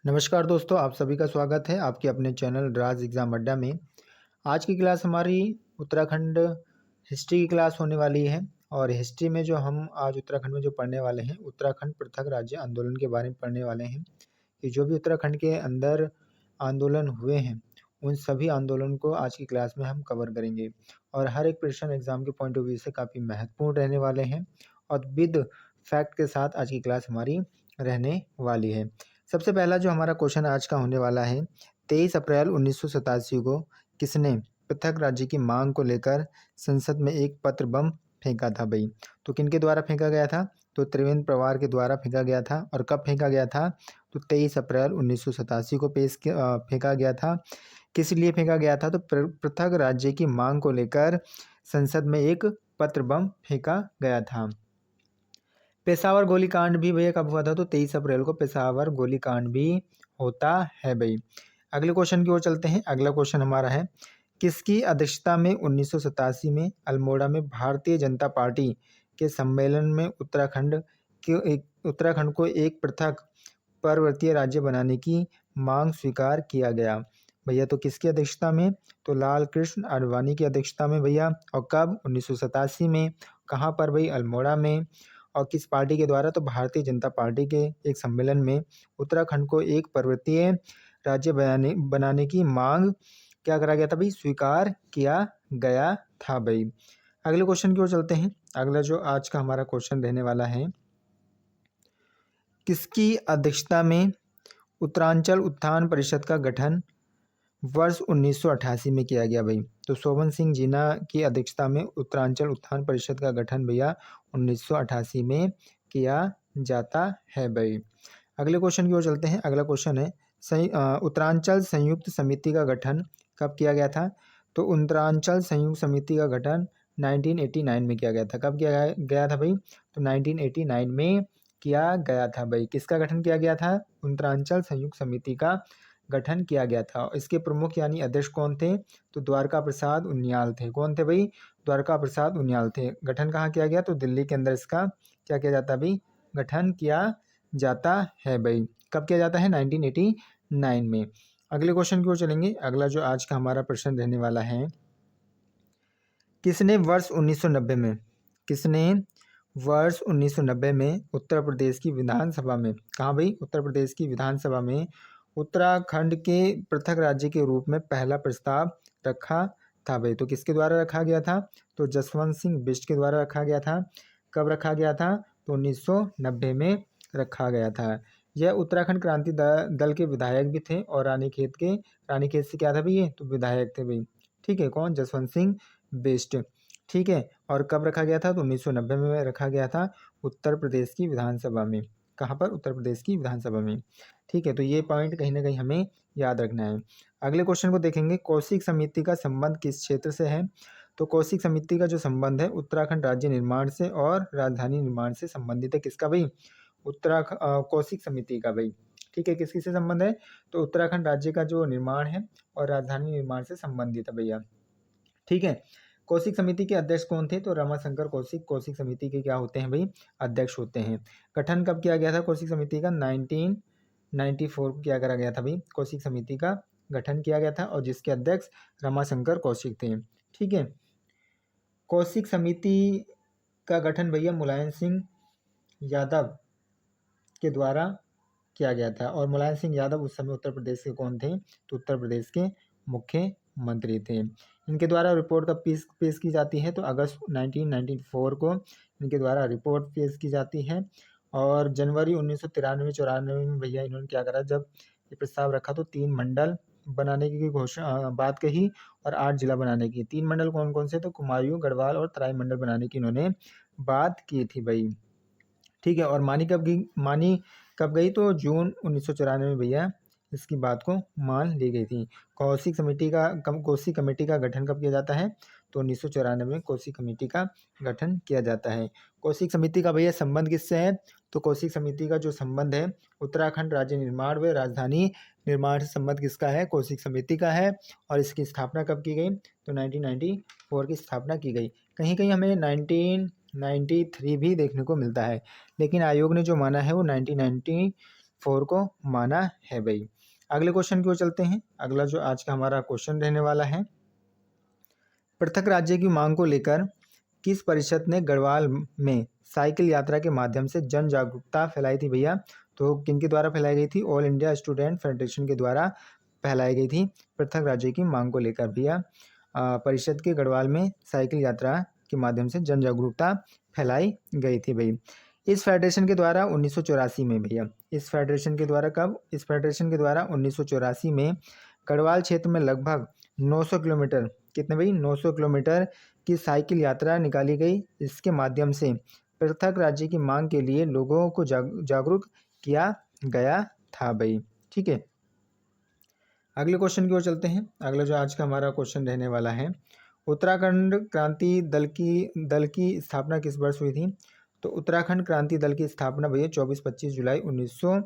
नमस्कार दोस्तों, आप सभी का स्वागत है आपके अपने चैनल राज एग्ज़ाम अड्डा में। आज की क्लास हमारी उत्तराखंड हिस्ट्री की क्लास होने वाली है और हिस्ट्री में जो हम आज उत्तराखंड में जो पढ़ने वाले हैं, उत्तराखंड पृथक राज्य आंदोलन के बारे में पढ़ने वाले हैं कि जो भी उत्तराखंड के अंदर आंदोलन हुए हैं, उन सभी आंदोलन को आज की क्लास में हम कवर करेंगे और हर एक प्रश्न एग्ज़ाम के पॉइंट ऑफ व्यू से काफ़ी महत्वपूर्ण रहने वाले हैं और विद फैक्ट के साथ आज की क्लास हमारी रहने वाली है। सबसे पहला जो हमारा क्वेश्चन आज का होने वाला है, 23 अप्रैल 1987 को किसने पृथक राज्य की मांग को लेकर संसद में एक पत्र बम फेंका था भाई? तो किनके द्वारा फेंका गया था? तो त्रिवेंद्र पवार के द्वारा फेंका गया था। और कब फेंका गया था? तो 23 अप्रैल 1987 को फेंका गया था। किस लिए फेंका गया था? तो पृथक राज्य की मांग को लेकर संसद में एक पत्र बम फेंका गया था। पेशावर गोलीकांड भी भैया कब हुआ था? तो 23 अप्रैल को पेशावर गोलीकांड भी होता है भाई। अगले क्वेश्चन की ओर चलते हैं। अगला क्वेश्चन हमारा है, किसकी अध्यक्षता में 1987 में अल्मोड़ा में भारतीय जनता पार्टी के सम्मेलन में उत्तराखंड को एक पृथक पर्वतीय राज्य बनाने की मांग स्वीकार किया गया भैया? तो किसकी अध्यक्षता में? तो लाल कृष्ण आडवाणी की अध्यक्षता में भैया। और कब? 1987 में। कहाँ पर भाई? अल्मोड़ा में। और किस पार्टी के द्वारा? तो भारतीय जनता पार्टी के एक सम्मेलन में उत्तराखंड को एक पर्वतीय राज्य बनाने की मांग क्या करा गया था भाई? स्वीकार किया गया था भाई। अगले क्वेश्चन की ओर चलते हैं। अगला जो आज का हमारा क्वेश्चन रहने वाला है, किसकी अध्यक्षता में उत्तरांचल उत्थान परिषद का गठन वर्ष 1988 में किया गया भाई? तो शोभन सिंह जीना की अध्यक्षता में उत्तरांचल उत्थान परिषद का गठन भैया 1988 में किया जाता है भाई। अगले क्वेश्चन की ओर चलते हैं। अगला क्वेश्चन है, उत्तरांचल संयुक्त समिति का गठन कब किया गया था? तो उत्तरांचल संयुक्त समिति का गठन 1989 में किया गया था। कब किया गया था भाई? तो 1989 में किया गया था भाई। किसका गठन किया गया था? उत्तरांचल संयुक्त समिति का गठन किया गया था। इसके प्रमुख यानी अध्यक्ष कौन थे? तो द्वारका प्रसाद उनियाल थे। कौन थे भाई? द्वारका प्रसाद उनियाल थे। गठन कहाँ किया गया? तो दिल्ली के अंदर इसका क्या किया जाता है भाई? गठन किया जाता है भाई। कब किया जाता है? 1989 में। अगले क्वेश्चन की ओर चलेंगे। अगला जो आज का हमारा प्रश्न रहने वाला है, किसने वर्ष 1990 में उत्तर प्रदेश की विधानसभा में, कहाँ भाई? उत्तर प्रदेश की विधानसभा में उत्तराखंड के पृथक राज्य के रूप में पहला प्रस्ताव रखा था भाई? तो किसके द्वारा रखा गया था? तो जसवंत सिंह बिष्ट के द्वारा रखा गया था। कब रखा गया था? तो 1990 में रखा गया था। यह उत्तराखंड क्रांति दल के विधायक भी थे और रानीखेत से क्या था भाई? ये तो विधायक थे भाई। ठीक है, कौन? जसवंत सिंह बिष्ट। ठीक है, और कब रखा गया था? तो 1990 में रखा गया था उत्तर प्रदेश की विधानसभा में। कहाँ पर? उत्तर प्रदेश की विधानसभा में। ठीक है, तो ये पॉइंट कहीं ना कहीं हमें याद रखना है। अगले क्वेश्चन को देखेंगे, कौशिक समिति का संबंध किस क्षेत्र से है? तो कौशिक समिति का जो संबंध है उत्तराखंड राज्य निर्माण से और राजधानी निर्माण से संबंधित है। किसका भाई? कौशिक समिति का भाई। ठीक है, किसकी से संबंध है? तो उत्तराखंड राज्य का जो निर्माण है और राजधानी निर्माण से संबंधित है भैया। ठीक है, कौशिक समिति के अध्यक्ष कौन थे? तो रमाशंकर कौशिक कौशिक समिति के क्या होते हैं भाई? अध्यक्ष होते हैं। गठन कब किया गया था कौशिक समिति का? 1994 को क्या करा गया था भाई? कौशिक समिति का गठन किया गया था और जिसके अध्यक्ष रमाशंकर कौशिक थे। ठीक है, कौशिक समिति का गठन भैया मुलायम सिंह यादव के द्वारा किया गया था और मुलायम सिंह यादव उस समय उत्तर प्रदेश के कौन थे? तो उत्तर प्रदेश के मुख्यमंत्री थे। इनके द्वारा रिपोर्ट कब पेश की जाती है? तो अगस्त 1994 को इनके द्वारा रिपोर्ट पेश की जाती है और जनवरी 1993-94 में भैया इन्होंने क्या करा, जब ये प्रस्ताव रखा तो 3 मंडल बनाने की घोषणा बात कही और 8 जिला बनाने की। 3 मंडल कौन कौन से? तो कुमायूं, गढ़वाल और तराई मंडल बनाने की इन्होंने बात की थी भाई। ठीक है, और मानी कब गई? तो जून 1994 में भैया इसकी बात को मान ली गई थी। कौशिक कमेटी का गठन कब किया जाता है? तो 1994 में कौशिक कमेटी का गठन किया जाता है। कौशिक समिति का भैया संबंध किससे है? तो कौशिक समिति का जो संबंध है उत्तराखंड राज्य निर्माण व राजधानी निर्माण से संबंध किसका है? कौशिक समिति का है। और इसकी स्थापना कब की गई? तो 1994 की स्थापना की गई। कहीं कहीं हमें 1993 भी देखने को मिलता है, लेकिन आयोग ने जो माना है वो 1994 4 को माना है भाई। अगले क्वेश्चन की ओर चलते हैं। अगला जो आज का हमारा क्वेश्चन रहने वाला है, पृथक राज्य की मांग को लेकर किस परिषद ने गढ़वाल में साइकिल यात्रा के माध्यम से जन जागरूकता फैलाई थी भैया? तो किनके द्वारा फैलाई गई थी? ऑल इंडिया स्टूडेंट फेडरेशन के द्वारा फैलाई गई थी पृथक राज्य की मांग को लेकर भैया। परिषद के गढ़वाल में साइकिल यात्रा के माध्यम से जन जागरूकता फैलाई गई थी भाई। इस फेडरेशन के द्वारा 1984 में भैया, इस फेडरेशन के द्वारा कब? इस फेडरेशन के द्वारा 1984 में गढ़वाल क्षेत्र में लगभग 900 किलोमीटर, कितने भाई? 900 किलोमीटर की साइकिल यात्रा निकाली गई। इसके माध्यम से पृथक राज्य की मांग के लिए लोगों को जागरूक किया गया था भाई। ठीक है, अगले क्वेश्चन की ओर चलते हैं। अगला जो आज का हमारा क्वेश्चन रहने वाला है, उत्तराखंड क्रांति दल की स्थापना किस वर्ष हुई थी? तो उत्तराखंड क्रांति दल की स्थापना भैया 24-25 जुलाई 1900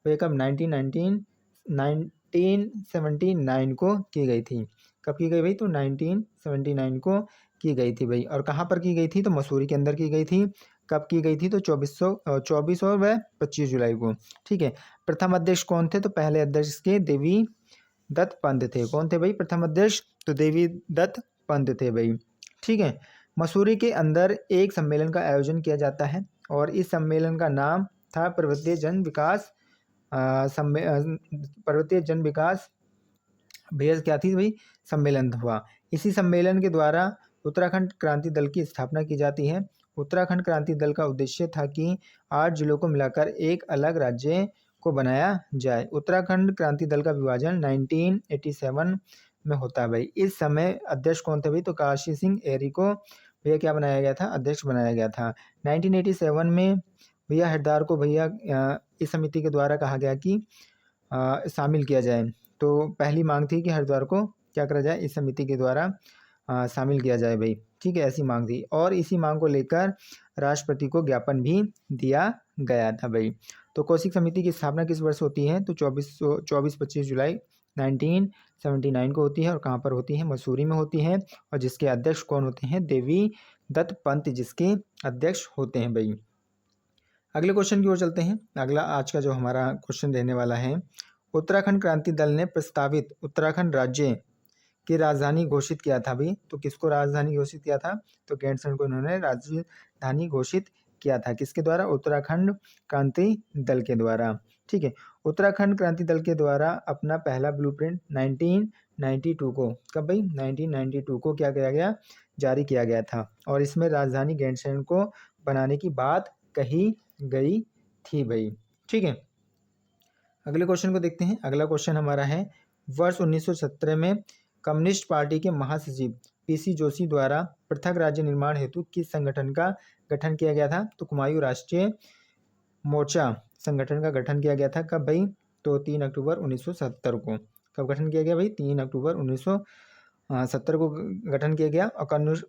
भैया कब? 1979 को की गई थी। कब की गई भाई? तो 1979 को की गई थी भाई। और कहाँ पर की गई थी? तो मसूरी के अंदर की गई थी। कब की गई थी? तो 24 और वह 25 जुलाई को। ठीक है, प्रथम अध्यक्ष कौन थे? तो पहले अध्यक्ष के देवी दत्त पंत थे। कौन थे भाई प्रथम अध्यक्ष? तो देवी दत्त पंत थे भाई। ठीक है, मसूरी के अंदर एक सम्मेलन का आयोजन किया जाता है और इस सम्मेलन का नाम था पर्वतीय जन विकास भैया क्या थी भाई? सम्मेलन हुआ। इसी सम्मेलन के द्वारा उत्तराखंड क्रांति दल की स्थापना की जाती है। उत्तराखंड क्रांति दल का उद्देश्य था कि 8 जिलों को मिलाकर एक अलग राज्य को बनाया जाए। उत्तराखंड क्रांति दल का विभाजन 1987 में होता है भाई। इस समय अध्यक्ष कौन थे भाई? तो काशी सिंह एरी को भैया क्या बनाया गया था? अध्यक्ष बनाया गया था। 1987 में भैया हरिद्वार को भैया इस समिति के द्वारा कहा गया कि शामिल किया जाए। तो पहली मांग थी कि हरिद्वार को क्या करा जाए? इस समिति के द्वारा शामिल किया जाए भाई। ठीक है, ऐसी मांग थी और इसी मांग को लेकर राष्ट्रपति को ज्ञापन भी दिया गया था भाई। तो कौशिक समिति की स्थापना किस वर्ष होती है? तो 24-25 जुलाई 1979 को होती है। और कहाँ पर होती है? मसूरी में होती है। और जिसके अध्यक्ष कौन होते हैं? देवी दत्त पंत जिसके अध्यक्ष होते हैं भाई। अगले क्वेश्चन की ओर चलते हैं। अगला आज का जो हमारा क्वेश्चन रहने वाला है, उत्तराखंड क्रांति दल ने प्रस्तावित उत्तराखंड राज्य की राजधानी घोषित किया था भाई। तो किसको राजधानी घोषित किया था? तो गैंडसन को इन्होंने राजधानी घोषित किया था। किसके द्वारा? उत्तराखंड क्रांति दल के द्वारा। ठीक है, उत्तराखंड क्रांति दल के द्वारा अपना पहला ब्लूप्रिंट 1992 को, कब भाई? 1992 को क्या किया गया? जारी किया गया था और इसमें राजधानी गैंडसन को बनाने की बात कही गई थी भाई। ठीक है, अगले क्वेश्चन को देखते हैं। अगला क्वेश्चन हमारा है, वर्ष 1970 में कम्युनिस्ट पार्टी के महासचिव पीसी जोशी द्वारा पृथक राज्य निर्माण हेतु किस संगठन का गठन किया गया था? तो कुमायूं राष्ट्रीय मोर्चा संगठन का गठन किया गया था। कब भाई? तो 3 अक्टूबर 1970 को। कब गठन किया गया भाई? 3 अक्टूबर 1970 को गठन किया गया। और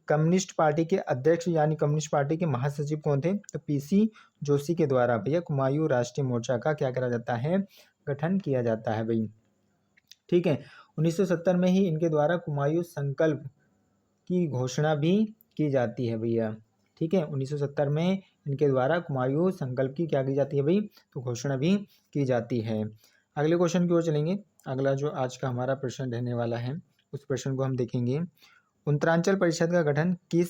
कम्युनिस्ट पार्टी के अध्यक्ष यानी कम्युनिस्ट पार्टी के महासचिव कौन थे? तो पीसी जोशी के द्वारा भैया कुमायूं राष्ट्रीय मोर्चा का क्या करा जाता है? गठन किया जाता है भाई। ठीक है, 1970 में ही इनके द्वारा कुमायूं संकल्प की घोषणा भी की जाती है भैया। ठीक है, 1970 में इनके द्वारा कुमायूं संकल्प की क्या की जाती है भाई? तो घोषणा भी की जाती है। अगले क्वेश्चन की ओर चलेंगे। अगला जो आज का हमारा प्रश्न रहने वाला है उस प्रश्न को हम देखेंगे, उत्तरांचल परिषद का गठन किस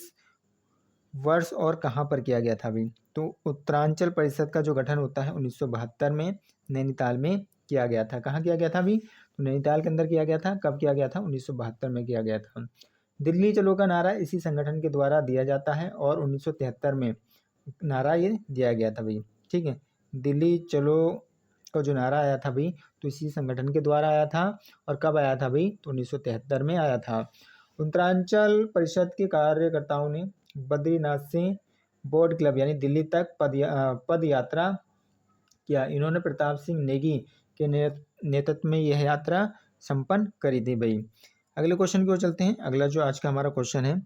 वर्ष और कहाँ पर किया गया था भाई? तो उत्तरांचल परिषद का जो गठन होता है 1972 में नैनीताल में किया गया था। कहाँ किया गया था भाई? तो नैनीताल के अंदर किया गया था। कब किया गया था? 1972 में किया गया था। दिल्ली चलो का नारा इसी संगठन के द्वारा दिया जाता है और 1973 में नारा ये दिया गया था भाई। ठीक है, दिल्ली चलो का जो नारा आया था भाई तो इसी संगठन के द्वारा आया था। और कब आया था भाई? तो 1973 में आया था। उत्तरांचल परिषद के कार्यकर्ताओं ने बद्रीनाथ से बोर्ड क्लब यानी दिल्ली तक पद यात्रा किया। इन्होंने प्रताप सिंह नेगी के नेतृत्व में यह यात्रा संपन्न करी थी भाई। अगले क्वेश्चन की ओर चलते हैं। अगला जो आज का हमारा क्वेश्चन है,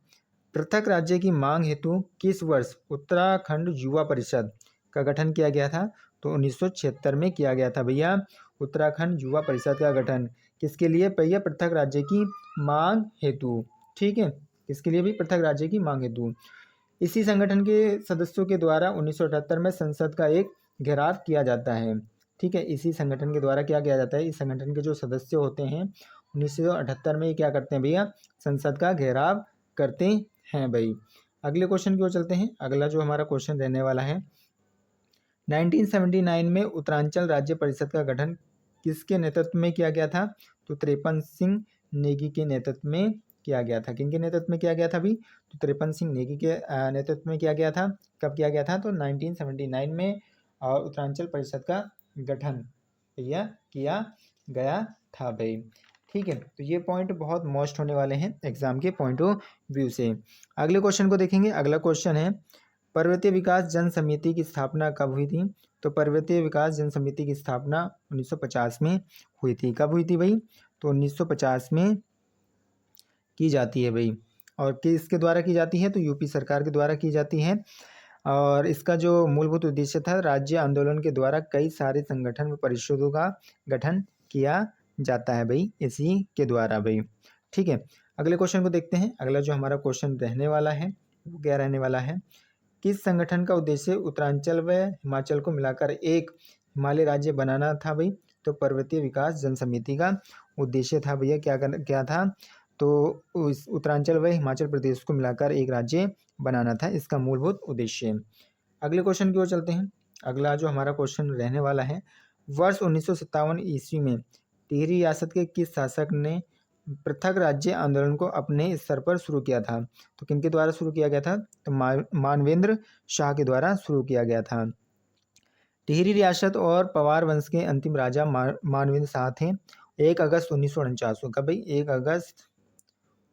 पृथक राज्य की मांग हेतु किस वर्ष उत्तराखंड युवा परिषद का गठन किया गया था? तो 1976 में किया गया था भैया उत्तराखंड युवा परिषद का गठन। किसके लिए भैया? पृथक राज्य की मांग हेतु। ठीक है, किसके लिए भी? पृथक राज्य की मांग हेतु। इसी संगठन के सदस्यों के द्वारा 1978 में संसद का एक घेराव किया जाता है। ठीक है, इसी संगठन के द्वारा क्या किया जाता है, इस संगठन के जो सदस्य होते हैं 1978 में क्या करते हैं भैया, संसद का घेराव करते हैं भाई। अगले क्वेश्चन की ओर चलते हैं। अगला जो हमारा क्वेश्चन रहने वाला है, 1979 में उत्तरांचल राज्य परिषद का गठन किसके नेतृत्व में किया गया था, तो त्रिपन सिंह नेगी के नेतृत्व में किया गया था। किनके नेतृत्व में किया गया था भाई, तो त्रिपन सिंह नेगी के नेतृत्व में किया गया था। कब किया गया था, तो 1979 में और उत्तरांचल परिषद का गठन भैया किया गया था भाई। ठीक है, तो ये पॉइंट बहुत मोस्ट होने वाले हैं एग्जाम के पॉइंट ऑफ व्यू से। अगले क्वेश्चन को देखेंगे। अगला क्वेश्चन है, पर्वतीय विकास जन समिति की स्थापना कब हुई थी, तो पर्वतीय विकास जन समिति की स्थापना 1950 में हुई थी। कब हुई थी भाई, तो 1950 में की जाती है भाई। और किसके द्वारा की जाती है, तो यूपी सरकार के द्वारा की जाती है। और इसका जो मूलभूत उद्देश्य था, राज्य आंदोलन के द्वारा कई सारे संगठन व परिषदों का गठन किया जाता है भाई, इसी के द्वारा भाई। ठीक है, अगले क्वेश्चन को देखते हैं। अगला जो हमारा क्वेश्चन रहने वाला है वो क्या रहने वाला है, किस संगठन का उद्देश्य उत्तरांचल व हिमाचल को मिलाकर एक हिमालय राज्य बनाना था भाई, तो पर्वतीय विकास जन समिति का उद्देश्य था भैया क्या था, तो उस उत्तरांचल व हिमाचल प्रदेश को मिलाकर एक राज्य बनाना था, इसका मूलभूत उद्देश्य। अगले क्वेश्चन की ओर चलते हैं। अगला जो हमारा क्वेश्चन रहने वाला है, वर्ष 1957 ईस्वी में टिहरी रियासत के किस शासक ने पृथक राज्य आंदोलन को अपने स्तर पर शुरू किया था, तो किनके द्वारा शुरू किया गया था, तो मानवेंद्र शाह के द्वारा शुरू किया गया था। टिहरी रियासत और पवार वंश के अंतिम राजा मानवेंद्र शाह थे। 1 अगस्त 1949 को, कब भाई, 1 अगस्त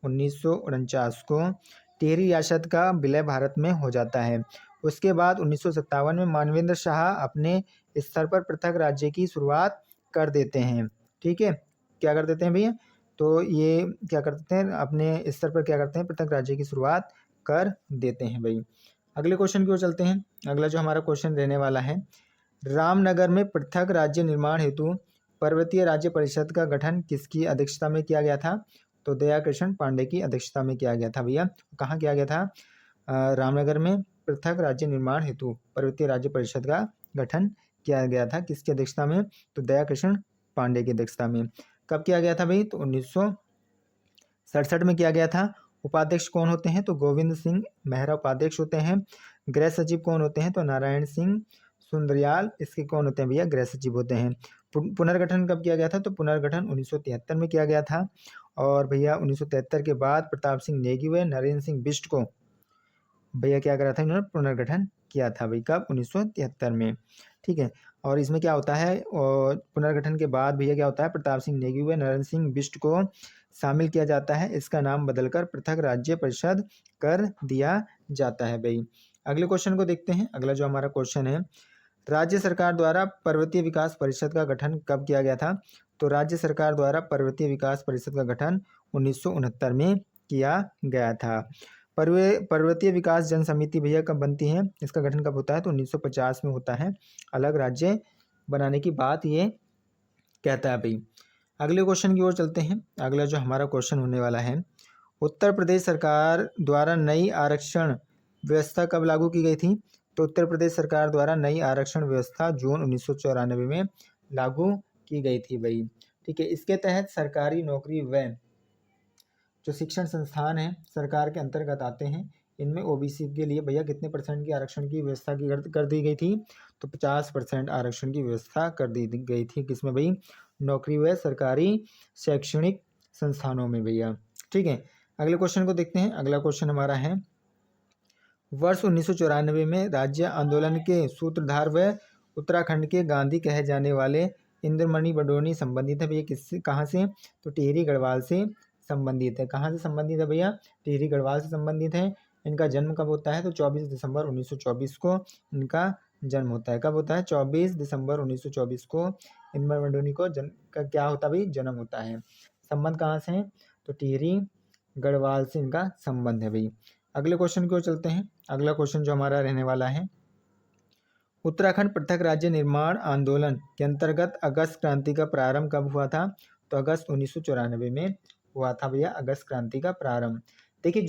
1949 को टिहरी रियासत का विलय भारत में हो जाता है। उसके बाद 1957 में मानवेंद्र शाह अपने स्तर पर पृथक राज्य की शुरुआत कर देते हैं। ठीक है, क्या कर देते हैं भैया, तो ये क्या करते हैं, अपने स्तर पर क्या करते हैं, पृथक राज्य की शुरुआत कर देते हैं भाई। अगले क्वेश्चन की ओर चलते हैं। अगला जो हमारा क्वेश्चन रहने वाला है, रामनगर में पृथक राज्य निर्माण हेतु पर्वतीय राज्य परिषद का गठन किसकी अध्यक्षता में किया गया था, तो दया कृष्ण पांडे की अध्यक्षता में किया गया था भैया। कहाँ किया गया था, रामनगर में पृथक राज्य निर्माण हेतु पर्वतीय राज्य परिषद का गठन किया गया था, किसकी अध्यक्षता में, तो दया कृष्ण पांडे की अध्यक्षता में। कब किया गया था भाई, तो 1967 में किया गया था। उपाध्यक्ष कौन होते हैं, तो गोविंद सिंह मेहरा उपाध्यक्ष होते हैं। गृह सचिव कौन होते हैं, तो नारायण सिंह सुंदरयाल इसके कौन होते हैं भैया, गृह सचिव होते हैं। पुनर्गठन कब किया गया था, तो पुनर्गठन 1973 में किया गया था। और भैया 1973 के बाद प्रताप सिंह नेगी व नरेंद्र सिंह बिष्ट को भैया क्या करा था, इन्होंने पुनर्गठन किया था भाई, कब, 1973 में। ठीक है, और इसमें क्या होता है, और पुनर्गठन के बाद भैया क्या होता है, प्रताप सिंह नेगी व नरेंद्र सिंह बिष्ट को शामिल किया जाता है, इसका नाम बदलकर पृथक राज्य परिषद कर दिया जाता है भाई। अगले क्वेश्चन को देखते हैं। अगला जो हमारा क्वेश्चन है, राज्य सरकार द्वारा पर्वतीय विकास परिषद का गठन कब किया गया था, तो राज्य सरकार द्वारा पर्वतीय विकास परिषद का गठन 1969 में किया गया था। पर्वतीय विकास जन समिति भैया कब बनती है, इसका गठन कब होता है, तो 1950 में होता है। अलग राज्य बनाने की बात ये कहता है भाई। अगले क्वेश्चन की ओर चलते हैं। अगला जो हमारा क्वेश्चन होने वाला है, उत्तर प्रदेश सरकार द्वारा नई आरक्षण व्यवस्था कब लागू की गई थी, तो उत्तर प्रदेश सरकार द्वारा नई आरक्षण व्यवस्था जून 1994 में लागू की गई थी भाई। ठीक है, इसके तहत सरकारी नौकरी व जो शिक्षण संस्थान हैं सरकार के अंतर्गत आते हैं, इनमें ओबीसी के लिए भैया कितने परसेंट की आरक्षण की व्यवस्था कर दी गई थी, तो 50% आरक्षण की व्यवस्था कर दी गई थी। किसमें भाई, नौकरी व सरकारी शैक्षणिक संस्थानों में भैया। ठीक है, अगले क्वेश्चन को देखते हैं। अगला क्वेश्चन हमारा है, वर्ष 1994 में राज्य आंदोलन के सूत्रधार व उत्तराखंड के गांधी कहे जाने वाले इंद्रमणि बडोनी संबंधित है भैया, किससे, कहाँ से, तो टिहरी गढ़वाल से संबंधित है। कहाँ से संबंधित है भैया, टिहरी गढ़वाल से संबंधित है। इनका जन्म कब होता है, तो 24 दिसंबर 1924 को इनका जन्म होता है। कब होता है, 24 दिसंबर 1924 को इंद्रमणि बडोनी को का क्या होता है भाई, जन्म होता है। संबंध कहाँ से है, तो टिहरी गढ़वाल से इनका संबंध है भाई। अगले क्वेश्चन की ओर चलते हैं। अगला क्वेश्चन जो हमारा रहने वाला है, उत्तराखंड पृथक राज्य निर्माण आंदोलन के अंतर्गत अगस्त क्रांति का प्रारंभ कब हुआ था, तो अगस्त 1994 में हुआ था भैया, अगस्त क्रांति का प्रारंभ। देखिए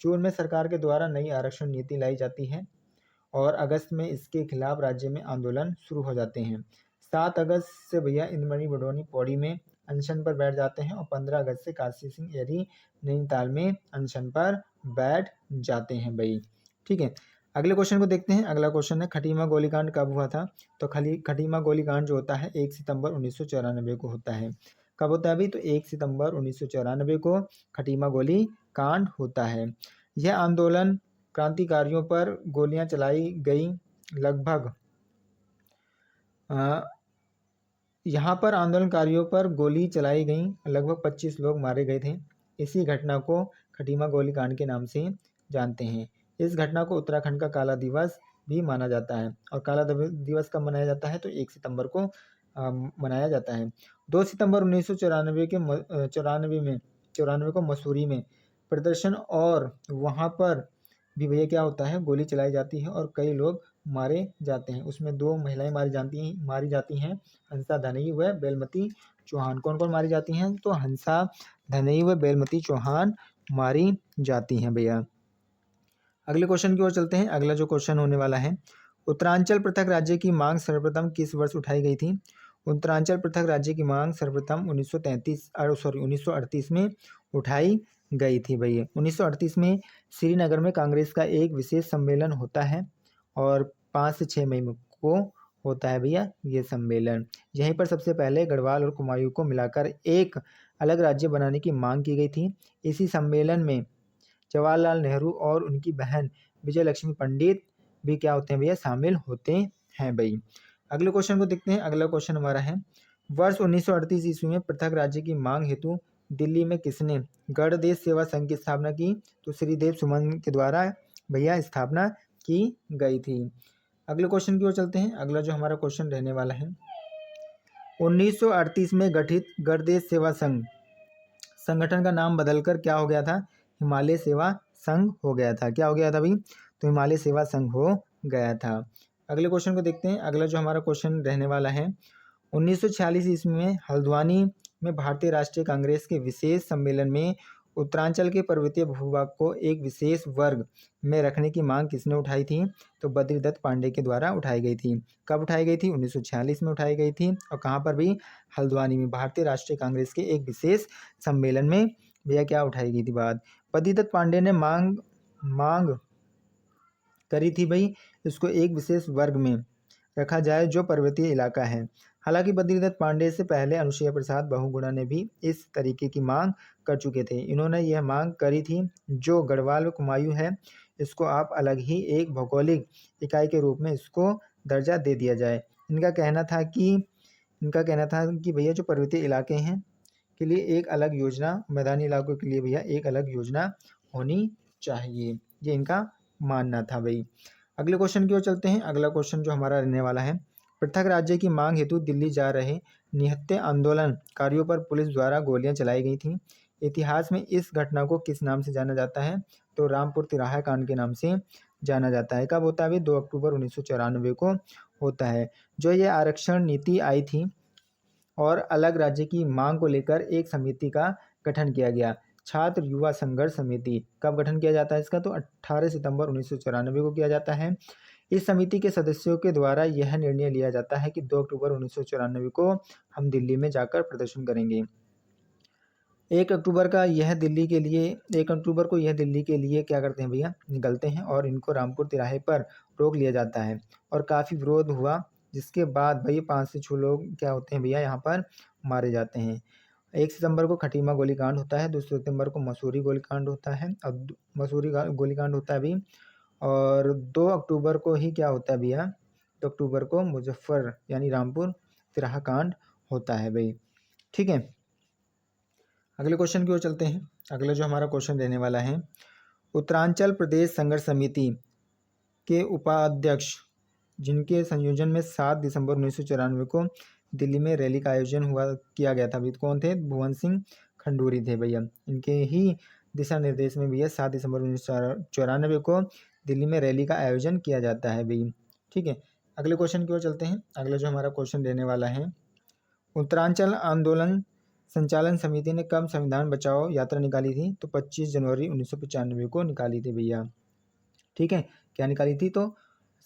जून में सरकार के द्वारा नई आरक्षण नीति लाई जाती है और अगस्त में इसके खिलाफ राज्य में आंदोलन शुरू हो जाते हैं। 7 अगस्त से भैया इंद्रमणि बडोनी पौड़ी में अनशन पर बैठ जाते हैं और 15 अगस्त से काशी सिंह येरी नैनीताल में अनशन पर बैठ जाते हैं भाई। ठीक है, अगले क्वेश्चन को देखते हैं। अगला क्वेश्चन है खटीमा गोलीकांड कब हुआ था? तो खटीमा गोलीकांड जो होता है 1 सितंबर 1994 को होता है। कब होता है अभी? तो 1 सितंबर 1994 को खटीमा गोली कांड होता है। यह आंदोलन क्रांतिकारियों पर गोलियां चलाई गई। लगभग यहाँ पर आंदोलनकारियों पर गोली चलाई गई, लगभग 25 लोग मारे गए थे। इसी घटना को खटीमा गोलीकांड के नाम से जानते हैं। इस घटना को उत्तराखंड का काला दिवस भी माना जाता है। और काला दिवस कब मनाया जाता है? तो 1 सितंबर को मनाया जाता है। 2 सितंबर 1994 को मसूरी में प्रदर्शन और वहाँ पर भी भैया क्या होता है? गोली चलाई जाती है और कई लोग मारे जाते हैं। उसमें 2 महिलाएं मारी जाती हैं, हंसा धनई व बेलमती चौहान। कौन कौन मारी जाती हैं? तो हंसा धनई व बेलमती चौहान मारी जाती हैं भैया। अगले क्वेश्चन की ओर चलते हैं। अगला जो क्वेश्चन होने वाला है, उत्तरांचल पृथक राज्य की मांग सर्वप्रथम किस वर्ष उठाई गई थी? उत्तरांचल पृथक राज्य की मांग सर्वप्रथम 1938 में उठाई गई थी भैया। 1938 में श्रीनगर में कांग्रेस का एक विशेष सम्मेलन होता है और 5 से 6 मई को होता है भैया ये सम्मेलन। यहीं पर सबसे पहले गढ़वाल और कुमायूं को मिलाकर एक अलग राज्य बनाने की मांग की गई थी। इसी सम्मेलन में जवाहरलाल नेहरू और उनकी बहन विजय लक्ष्मी पंडित भी क्या होते हैं भैया? शामिल होते हैं भाई। अगले क्वेश्चन को देखते हैं। अगला क्वेश्चन हमारा है, वर्ष 1938 ईस्वी में पृथक राज्य की मांग हेतु दिल्ली में किसने गणदेश सेवा संघ की स्थापना की? तो श्रीदेव सुमन के द्वारा भैया स्थापना की गई थी। अगले क्वेश्चन की ओर चलते हैं। अगला जो हमारा क्वेश्चन रहने वाला है, 1938 में गठित गणदेश सेवा संघ संगठन का नाम बदलकर क्या हो गया था? हिमालय सेवा संघ हो गया था। क्या हो गया था भाई? तो हिमालय सेवा संघ हो गया था। अगले क्वेश्चन को देखते हैं। अगला जो हमारा क्वेश्चन रहने वाला है, 1946 ईस्वी में हल्द्वानी में भारतीय राष्ट्रीय कांग्रेस के विशेष सम्मेलन में उत्तरांचल के पर्वतीय भूभाग को एक विशेष वर्ग में रखने की मांग किसने उठाई थी? तो बद्रीदत्त पांडे के द्वारा उठाई गई थी। कब उठाई गई थी? 1946 में उठाई गई थी। और कहाँ पर भी? हल्द्वानी में भारतीय राष्ट्रीय कांग्रेस के एक विशेष सम्मेलन में भैया क्या उठाई गई थी बात? बद्रीदत्त पांडे ने मांग करी थी भाई इसको एक विशेष वर्ग में रखा जाए जो पर्वतीय इलाका है। हालांकि बद्रीदत्त पांडे से पहले अनुसुईया प्रसाद बहुगुणा ने भी इस तरीके की मांग कर चुके थे। इन्होंने यह मांग करी थी जो गढ़वाल व कुमायूं है इसको आप अलग ही एक भौगोलिक इकाई के रूप में इसको दर्जा दे दिया जाए। इनका कहना था कि भैया जो पर्वतीय इलाके हैं के लिए एक अलग योजना, मैदानी इलाकों के लिए भैया एक अलग योजना होनी चाहिए, ये इनका मानना था भाई। अगले क्वेश्चन की ओर चलते हैं। अगला क्वेश्चन जो हमारा रहने वाला है, पृथक राज्य की मांग हेतु दिल्ली जा रहे निहत्थे आंदोलनकारियों पर पुलिस द्वारा गोलियां चलाई गई थीं। इतिहास में इस घटना को किस नाम से जाना जाता है? तो रामपुर तिराहा कांड के नाम से जाना जाता है। कब होता है भाई? 2 अक्टूबर 1994 को होता है। जो ये आरक्षण नीति आई थी और अलग राज्य की मांग को लेकर एक समिति का गठन किया गया, छात्र युवा संघर्ष समिति। कब गठन किया जाता है इसका? तो 18 सितंबर 1994 को किया जाता है। इस समिति के सदस्यों के द्वारा यह निर्णय लिया जाता है कि 2 अक्टूबर 1994 को हम दिल्ली में जाकर प्रदर्शन करेंगे। 1 अक्टूबर को यह दिल्ली के लिए क्या करते हैं भैया? निकलते हैं और इनको रामपुर तिराहे पर रोक लिया जाता है और काफ़ी विरोध हुआ, जिसके बाद भैया 5 से 6 लोग क्या होते हैं भैया यहाँ पर मारे जाते हैं। 1 सितंबर को खटीमा गोलीकांड होता है, 2 सितंबर को मसूरी गोलीकांड होता है और मसूरी गोलीकांड होता है अभी, और 2 अक्टूबर को ही क्या होता है भैया? 2 अक्टूबर को मुजफ्फर यानी रामपुर तिराहा कांड होता है भाई। ठीक है, अगले क्वेश्चन की ओर चलते हैं। अगला जो हमारा क्वेश्चन रहने वाला है, उत्तरांचल प्रदेश संघर्ष समिति के उपाध्यक्ष जिनके संयोजन में 7 दिसंबर 1994 को दिल्ली में रैली का आयोजन किया गया था, कौन थे? भुवन सिंह खंडूरी थे भैया। इनके ही दिशा निर्देश में भैया 7 दिसंबर 1994 को दिल्ली में रैली का आयोजन किया जाता है भैया। ठीक है, अगले क्वेश्चन की ओर चलते हैं। अगला जो हमारा क्वेश्चन रहने वाला है, उत्तरांचल आंदोलन संचालन समिति ने कब संविधान बचाओ यात्रा निकाली थी? तो 25 जनवरी 1995 को निकाली थी भैया। ठीक है, क्या निकाली थी? तो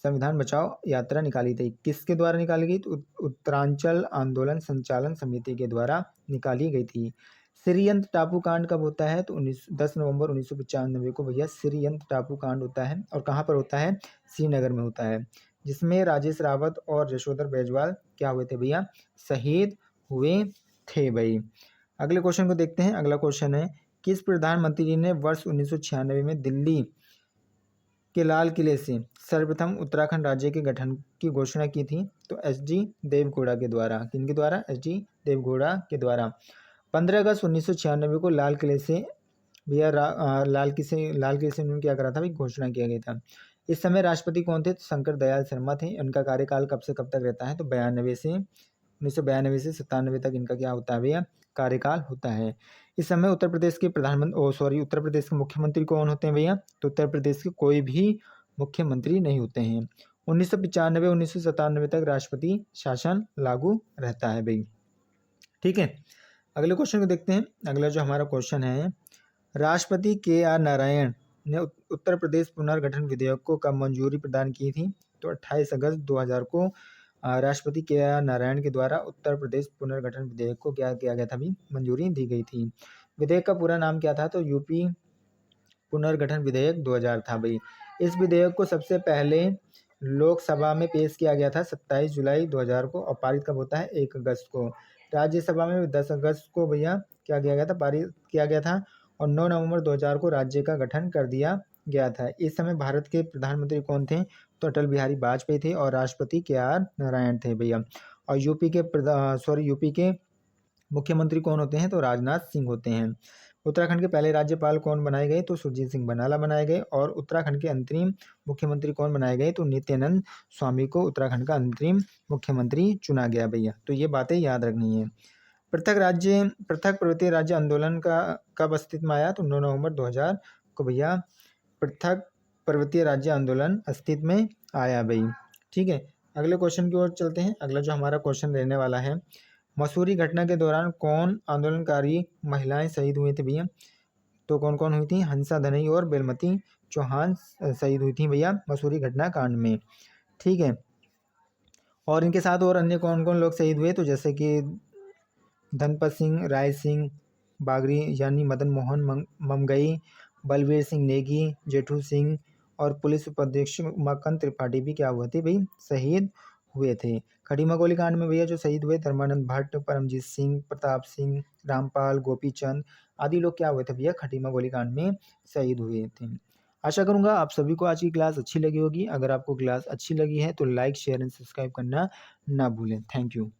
संविधान बचाओ यात्रा निकाली थी? किसके द्वारा निकाली गई? तो उत्तरांचल आंदोलन संचालन समिति के द्वारा निकाली गई थी। श्रीयंत टापू कांड कब होता है? तो 10 नवंबर 1995 को भैया श्रीयंत टापू कांड होता है। और कहाँ पर होता है? श्रीनगर में होता है, जिसमें राजेश रावत और यशोधर बैजवाल क्या हुए थे भैया? शहीद हुए थे भाई। अगले क्वेश्चन को देखते हैं। अगला क्वेश्चन है, किस प्रधानमंत्री ने वर्ष 1996 में दिल्ली के लाल किले से सर्वप्रथम उत्तराखंड राज्य के गठन की घोषणा की थी? तो एच.डी. देवगौड़ा के द्वारा। किनके द्वारा? एच.डी. देवगौड़ा के द्वारा। 15 अगस्त 1996 को लाल किले से भैया लाल किले से उन्होंने क्या करा था भाई? घोषणा किया गया था। इस समय राष्ट्रपति कौन थे? तो शंकर दयाल शर्मा थे। उनका कार्यकाल कब से कब तक रहता है? तो 1992 से 97 तक इनका क्या होता है भैया? कार्यकाल होता है। इस समय उत्तर प्रदेश के उत्तर प्रदेश के मुख्यमंत्री कौन होते हैं भैया? तो उत्तर प्रदेश के कोई भी मुख्यमंत्री नहीं होते हैं। 1995 1997 तक राष्ट्रपति शासन लागू रहता है भाई। ठीक है, अगले क्वेश्चन को देखते हैं। अगला जो हमारा क्वेश्चन है, राष्ट्रपति के.आर. नारायण ने उत्तर प्रदेश पुनर्गठन विधेयक को कब मंजूरी प्रदान की थी? तो 28 अगस्त 2000 को राष्ट्रपति के.आर. नारायण के द्वारा उत्तर प्रदेश पुनर्गठन विधेयक को क्या किया गया था भी? मंजूरी दी गई थी। विधेयक का पूरा नाम क्या था? तो यूपी पुनर्गठन विधेयक 2000 था भाई। इस विधेयक को सबसे पहले लोकसभा में पेश किया गया था 27 जुलाई 2000 को, और पारित कब होता है? 1 अगस्त को। राज्यसभा में 10 अगस्त को भैया क्या किया गया था? पारित किया गया था। और 9 नवंबर 2000 को राज्य का गठन कर दिया गया था। इस समय भारत के प्रधानमंत्री कौन थे? तो अटल बिहारी वाजपेयी थे, और राष्ट्रपति के.आर. नारायण थे भैया। और यूपी के मुख्यमंत्री कौन होते हैं? तो राजनाथ सिंह होते हैं। उत्तराखंड के पहले राज्यपाल कौन बनाए गए? तो सुरजीत सिंह बनाला बनाए गए। और उत्तराखंड के अंतरिम मुख्यमंत्री कौन बनाए गए? तो नित्यानंद स्वामी को उत्तराखंड का अंतरिम मुख्यमंत्री चुना गया भैया। तो ये बातें याद रखनी है। पृथक पर्वतीय राज्य आंदोलन का कब अस्तित्व में आया? तो 9 नवंबर 2000 को भैया पृथक पर्वतीय राज्य आंदोलन अस्तित्व में आया भाई। ठीक है, अगले क्वेश्चन की ओर चलते हैं। अगला जो हमारा क्वेश्चन रहने वाला है, मसूरी घटना के दौरान कौन आंदोलनकारी महिलाएं शहीद हुई थी भैया? तो कौन कौन हुई थी? हंसा धनई और बेलमती चौहान शहीद हुई थी भैया मसूरी घटना कांड में। ठीक है, और इनके साथ और अन्य कौन कौन लोग शहीद हुए? तो जैसे कि धनपत सिंह, राय सिंह बागरी यानी मदन मोहन ममगई, बलवीर सिंह नेगी, जेठू सिंह और पुलिस उपाधीक्षक उमाकांत त्रिपाठी भी क्या हुए थे भाई? शहीद हुए थे। खटीमा गोली कांड में भैया जो शहीद हुए, धर्मानंद भट्ट, परमजीत सिंह, प्रताप सिंह, रामपाल, गोपीचंद आदि लोग क्या हुए थे भैया? खटीमा गोली कांड में शहीद हुए थे। आशा करूंगा आप सभी को आज की क्लास अच्छी लगी होगी। अगर आपको क्लास अच्छी लगी है तो लाइक, शेयर एंड सब्सक्राइब करना ना भूलें। Thank you.